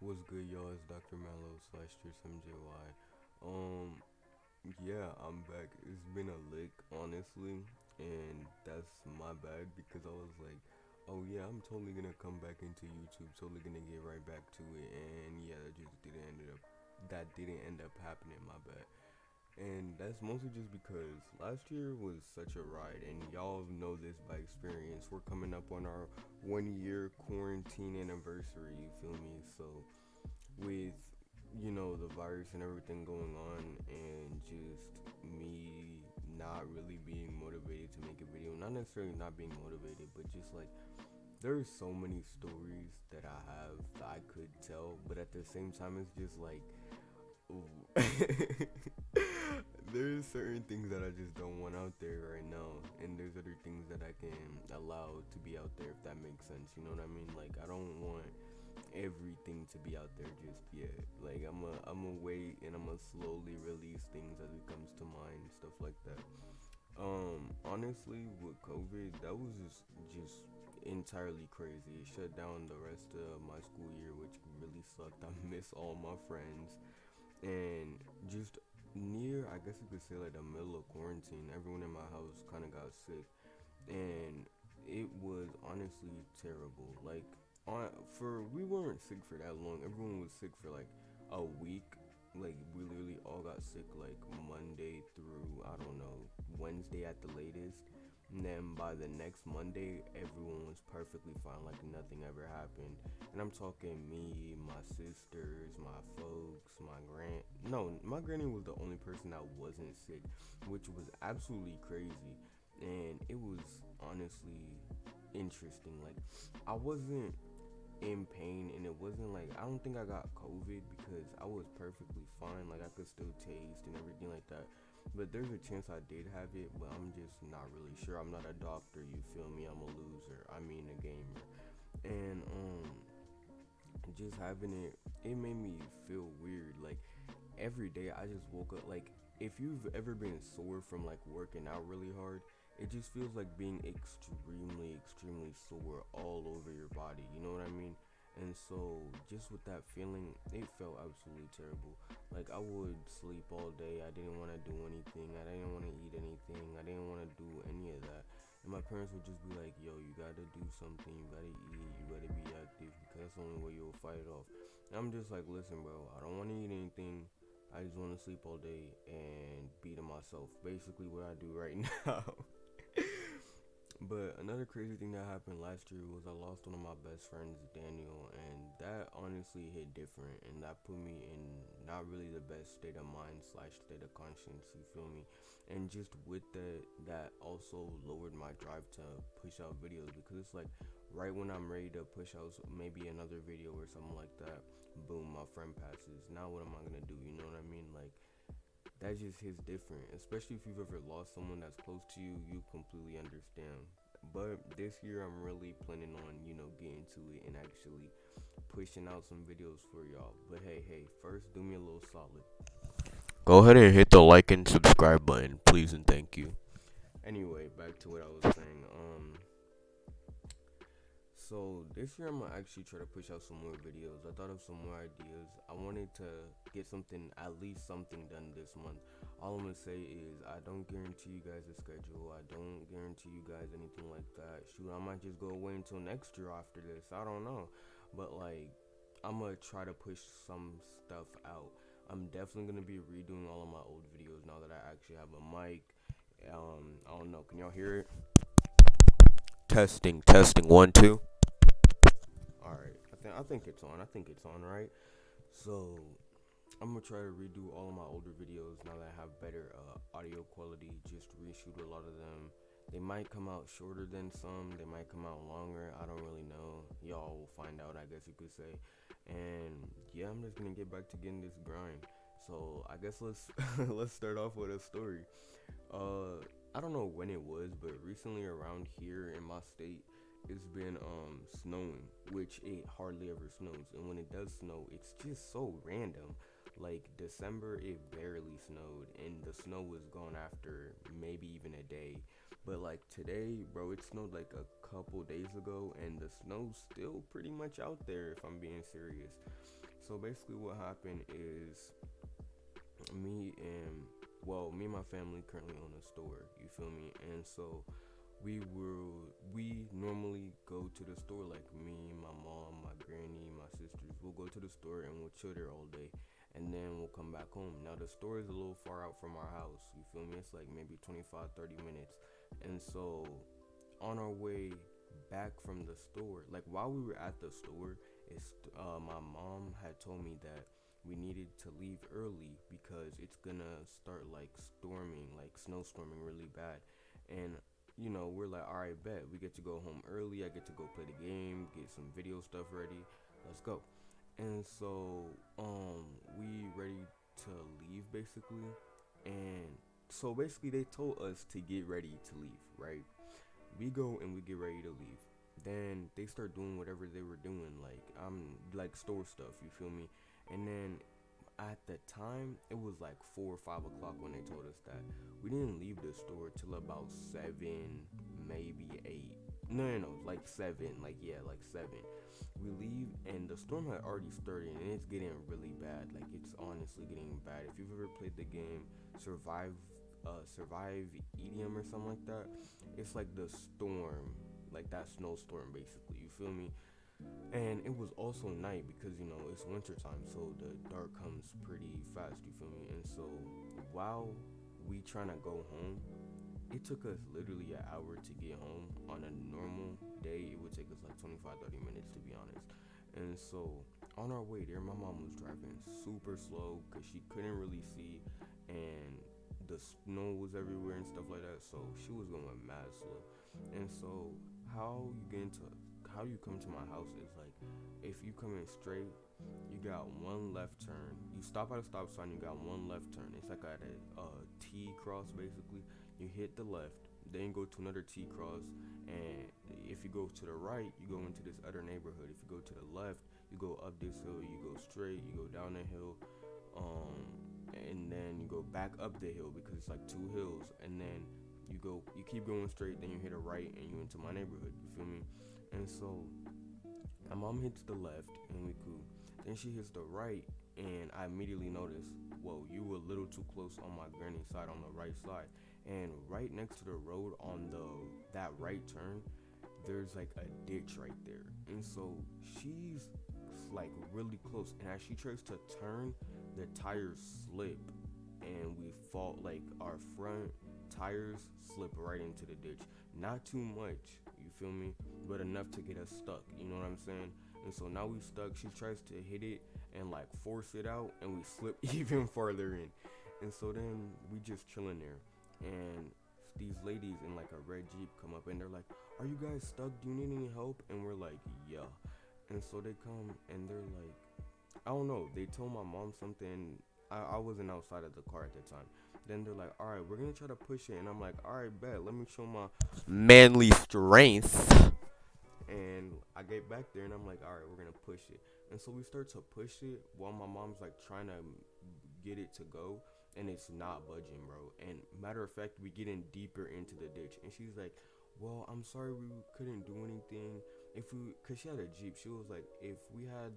What's good, y'all? It's Dr. Mallow slash Tris MJY. Um, yeah, I'm back. It's been a lick, honestly, and that's my bad because I was like, oh yeah, I'm totally gonna come back into YouTube, totally gonna get right back to it, and yeah, that didn't end up happening. My bad. And that's mostly just because last year was such a ride, and y'all know this by experience. We're coming up on our 1 year quarantine anniversary, you feel me? So, with the virus and everything going on, and just me not really being motivated to make a video, not necessarily not being motivated, but just like there's so many stories that I have that I could tell, but at the same time, it's just like, there's certain things that I just don't want out there right now, and there's other things that I can allow to be out there, if that makes sense. You know what I mean? Like, I don't want everything to be out there just yet. Like, I'm a wait, and I'm gonna slowly release things as it comes to mind, stuff like that. Honestly, with COVID, that was just entirely crazy. It shut down the rest of my school year, which really sucked. I miss all my friends, and just near, I guess you could say, like the middle of quarantine, everyone in my house kind of got sick, and it was honestly terrible. Like, for we weren't sick for that long. Everyone was sick for like a week. Like, we literally all got sick like Monday through, I don't know, Wednesday at the latest. And then by the next Monday, everyone was perfectly fine, like nothing ever happened. And I'm talking me, my sisters, my folks, my granny was the only person that wasn't sick, which was absolutely crazy. And it was honestly interesting. Like, I wasn't in pain, and it wasn't like, I don't think I got COVID because I was perfectly fine. Like, I could still taste and everything like that. But there's a chance I did have it, but I'm just not really sure. I'm not a doctor, you feel me? I'm a loser. I mean, a gamer. And just having it made me feel weird. Like, every day I just woke up, like, if you've ever been sore from like working out really hard, it just feels like being extremely sore all over your body. You know what I mean? And so, just with that feeling, it felt absolutely terrible. Like, I would sleep all day. I didn't want to do anything. I didn't want to eat anything. I didn't want to do any of that. And my parents would just be like, yo, you gotta do something. You gotta eat. You gotta be active because that's the only way you'll fight it off. And I'm just like, listen, bro, I don't want to eat anything. I just want to sleep all day and be to myself. Basically, what I do right now. But another crazy thing that happened last year was I lost one of my best friends, Daniel, and that honestly hit different, and that put me in not really the best state of mind slash state of conscience. You feel me? And just with that also lowered my drive to push out videos, because it's like right when I'm ready to push out maybe another video or something like that, boom, my friend passes. Now what am I gonna do? You know what I mean? Like, that just hits different, especially if you've ever lost someone that's close to you. You completely understand. But this year I'm really planning on getting to it and actually pushing out some videos for y'all. But hey, first do me a little solid, go ahead and hit the like and subscribe button, please and thank you. Anyway, back to what I was saying. So this year I'm gonna actually try to push out some more videos. I thought of some more ideas. I wanted to get something, at least something done this month. All I'm gonna say is I don't guarantee you guys a schedule. I don't guarantee you guys anything like that. Shoot, I might just go away until next year after this. I don't know. But like, I'm gonna try to push some stuff out. I'm definitely gonna be redoing all of my old videos now that I actually have a mic. I don't know. Can y'all hear it? Testing, 1 2. All right, I think it's on. I think it's on, right? So I'm gonna try to redo all of my older videos now that I have better audio quality. Just reshoot a lot of them. They might come out shorter than some. They might come out longer. I don't really know. Y'all will find out, I guess you could say. And yeah, I'm just gonna get back to getting this grind. So I guess let's let's start off with a story. I don't know when it was, but recently around here in my state, it's been snowing, which it hardly ever snows. And when it does snow, it's just so random. Like December, it barely snowed, and the snow was gone after maybe even a day. But like today, bro, it snowed like a couple days ago, and the snow's still pretty much out there. If I'm being serious, so basically, what happened is me and me and my family currently own a store. You feel me? And so we normally go to the store, like me, my mom, my granny, my sisters. We'll go to the store and we'll chill there all day, and then we'll come back home. Now the store is a little far out from our house. You feel me? It's like maybe 25, 30 minutes. And so on our way back from the store, like while we were at the store, my mom had told me that we needed to leave early because it's gonna start like storming, like snowstorming really bad. And we're like, all right, bet we get to go home early. I get to go play the game, get some video stuff ready. Let's go. And so we ready to leave basically. And so basically they told us to get ready to leave, right? We go and we get ready to leave. Then they start doing whatever they were doing, like like store stuff, you feel me? And then at the time it was like 4 or 5 o'clock when they told us that. We didn't leave the store till about 7, maybe 8. No, like 7, like yeah, like 7. We leave and the storm had already started and it's getting really bad. Like it's honestly getting bad. If you've ever played the game Survive EDM or something like that, it's like the storm, like that snowstorm basically. You feel me? And it was also night because it's winter time, so the dark comes pretty fast. You feel me? And so while we trying to go home, it took us literally an hour to get home. On a normal day, it would take us like 25, 30 minutes to be honest. And so on our way there, my mom was driving super slow because she couldn't really see, and the snow was everywhere and stuff like that. So she was going mad slow. And so how you get into how you come to my house is like, if you come in straight, you got one left turn. You stop at a stop sign, you got one left turn. It's like at a T cross basically. You hit the left, then go to another T cross, and if you go to the right, you go into this other neighborhood. If you go to the left, you go up this hill. You go straight, you go down the hill, and then you go back up the hill because it's like two hills, and then you keep going straight, then you hit a right, and you into my neighborhood. You feel me? And so my mom hits the left, and we cool. Then she hits the right, and I immediately notice, whoa, you were a little too close on my granny side, on the right side. And right next to the road on that right turn, there's like a ditch right there. And so she's like really close, and as she tries to turn, the tires slip, and we fall, like our front tires slip right into the ditch. Not too much, you feel me, but enough to get us stuck, you know what I'm saying? And so now we stuck. She tries to hit it and like force it out, and we slip even farther in. And so then we just chilling there, and these ladies in like a red Jeep come up, and they're like, are you guys stuck? Do you need any help? And we're like, yeah. And so they come and they're like, I don't know, they told my mom something. I wasn't outside of the car at the time. Then they're like, all right, we're gonna try to push it. And I'm like, all right, bet, let me show my manly strength. And I get back there and I'm like, all right, we're gonna push it. And so we start to push it while my mom's like trying to get it to go, and it's not budging, bro. And matter of fact, we getting deeper into the ditch, and she's like, well, I'm sorry we couldn't do anything. Cause she had a Jeep, she was like, if we had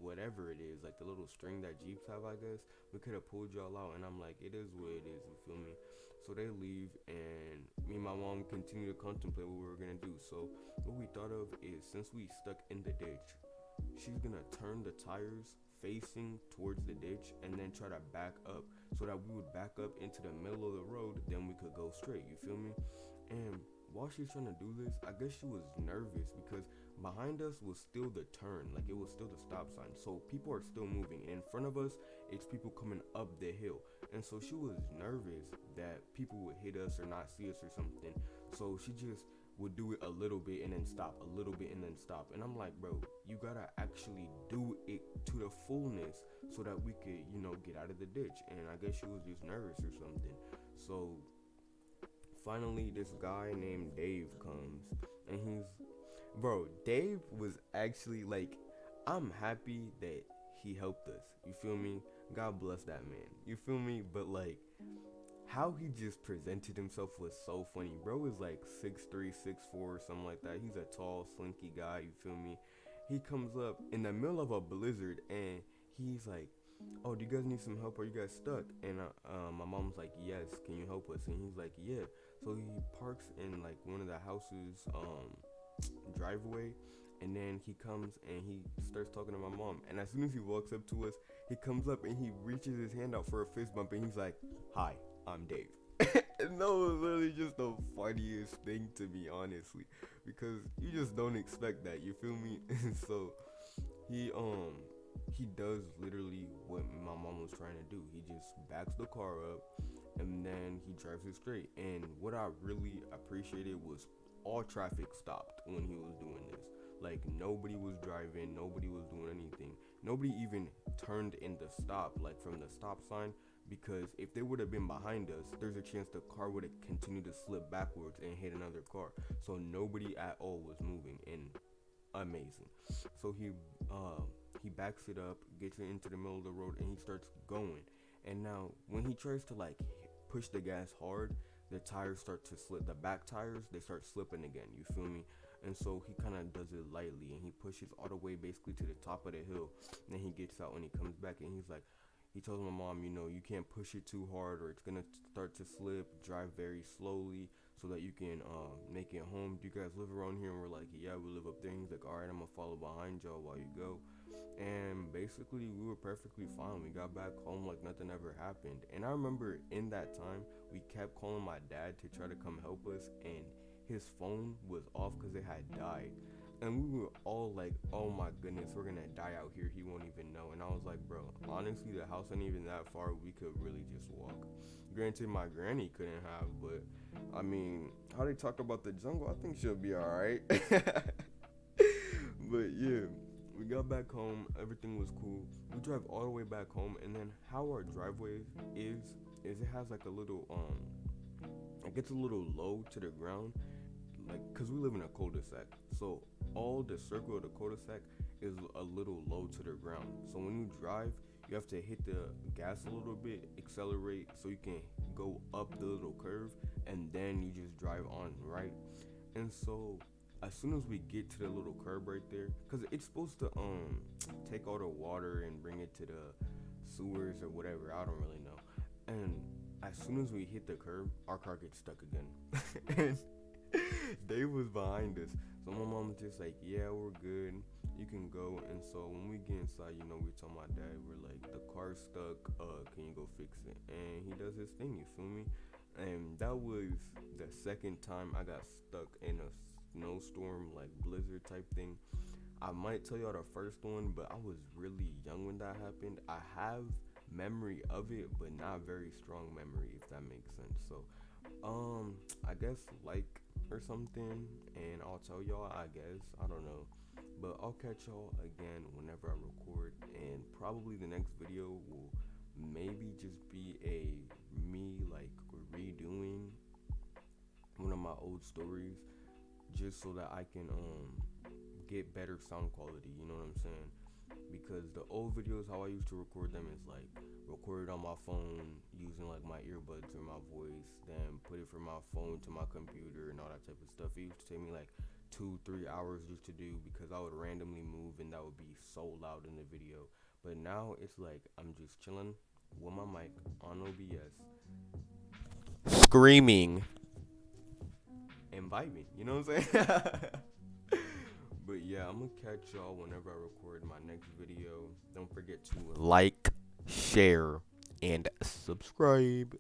whatever it is, like the little string that Jeeps have, I guess, we could have pulled y'all out. And I'm like, it is what it is, you feel me? So they leave, and me and my mom continue to contemplate what we were gonna do. So what we thought of is, since we stuck in the ditch, she's gonna turn the tires facing towards the ditch and then try to back up, so that we would back up into the middle of the road, then we could go straight, you feel me? And while she's trying to do this, I guess she was nervous because behind us was still the turn, like it was still the stop sign, so people are still moving, and in front of us it's people coming up the hill. And so she was nervous that people would hit us or not see us or something, so she just would do it a little bit and then stop, a little bit and then stop. And I'm like, bro, you gotta actually do it to the fullness so that we could, get out of the ditch. And I guess she was just nervous or something. So finally this guy named Dave comes, and Dave was actually like, I'm happy that he helped us, you feel me? God bless that man, you feel me? But like, how he just presented himself was so funny. Bro is like 6'3", 6'4", or something like that. He's a tall, slinky guy, you feel me? He comes up in the middle of a blizzard, and he's like, "Oh, do you guys need some help? Are you guys stuck?" And my mom's like, "Yes, can you help us?" And he's like, "Yeah." So he parks in like one of the houses driveway, and then he comes and he starts talking to my mom. And as soon as he walks up to us, he comes up and he reaches his hand out for a fist bump, and he's like, "Hi, I'm Dave." And that was literally just the funniest thing to me, honestly, because you just don't expect that. You feel me? So he he does literally what my mom was trying to do. He just backs the car up and then he drives it straight. And what I really appreciated was all traffic stopped when he was doing this. Like nobody was driving, nobody was doing anything. Nobody even turned in the stop, like from the stop sign, because if they would have been behind us, there's a chance the car would have continued to slip backwards and hit another car. So nobody at all was moving, and amazing. So he backs it up, gets it into the middle of the road, and he starts going. And now when he tries to like push the gas hard, the tires start to slip. The back tires, they start slipping again. You feel me? And so he kind of does it lightly, and he pushes all the way basically to the top of the hill. And then he gets out and he comes back and he's like, he tells my mom, you can't push it too hard or it's gonna start to slip. Drive very slowly so that you can make it home. Do you guys live around here? And we're like, yeah, we live up there. And he's like, all right, I'm gonna follow behind y'all while you go. And basically, we were perfectly fine. We got back home like nothing ever happened. And I remember in that time, we kept calling my dad to try to come help us, and his phone was off because it had died. And we were all like, oh my goodness, we're gonna die out here. He won't even know. And I was like, bro, honestly, the house ain't even that far. We could really just walk. Granted, my granny couldn't have, but I mean, how they talk about the jungle, I think she'll be alright. But yeah, we got back home. Everything was cool. We drive all the way back home, and then how our driveway is it has like a little it gets a little low to the ground, like because we live in a cul-de-sac, so all the circle of the cul-de-sac is a little low to the ground. So when you drive, you have to hit the gas a little bit, accelerate so you can go up the little curve, and then you just drive on, right? And so as soon as we get to the little curb right there, because it's supposed to take all the water and bring it to the sewers or whatever, I don't really know. And as soon as we hit the curb, our car gets stuck again. And Dave was behind us. So my mom was just like, yeah, we're good. You can go. And so when we get inside, we tell my dad, we're like, the car's stuck. Can you go fix it? And he does his thing, you feel me? And that was the second time I got stuck in a snowstorm, like blizzard type thing. I might tell y'all the first one, but I was really young when that happened. I have memory of it, but not very strong memory, if that makes sense. So I guess like or something, and I'll tell y'all, I guess, I don't know, but I'll catch y'all again whenever I record. And probably the next video will maybe just be me like redoing one of my old stories, just so that I can get better sound quality, you know what I'm saying? Because the old videos, how I used to record them is like record it on my phone using like my earbuds or my voice, then put it from my phone to my computer and all that type of stuff. It used to take me like 2-3 hours just to do, because I would randomly move and that would be so loud in the video. But now it's like I'm just chilling with my mic on OBS, screaming and vibing, you know what I'm saying? But yeah, I'm gonna catch y'all whenever I record my next video. Don't forget to like, share, and subscribe.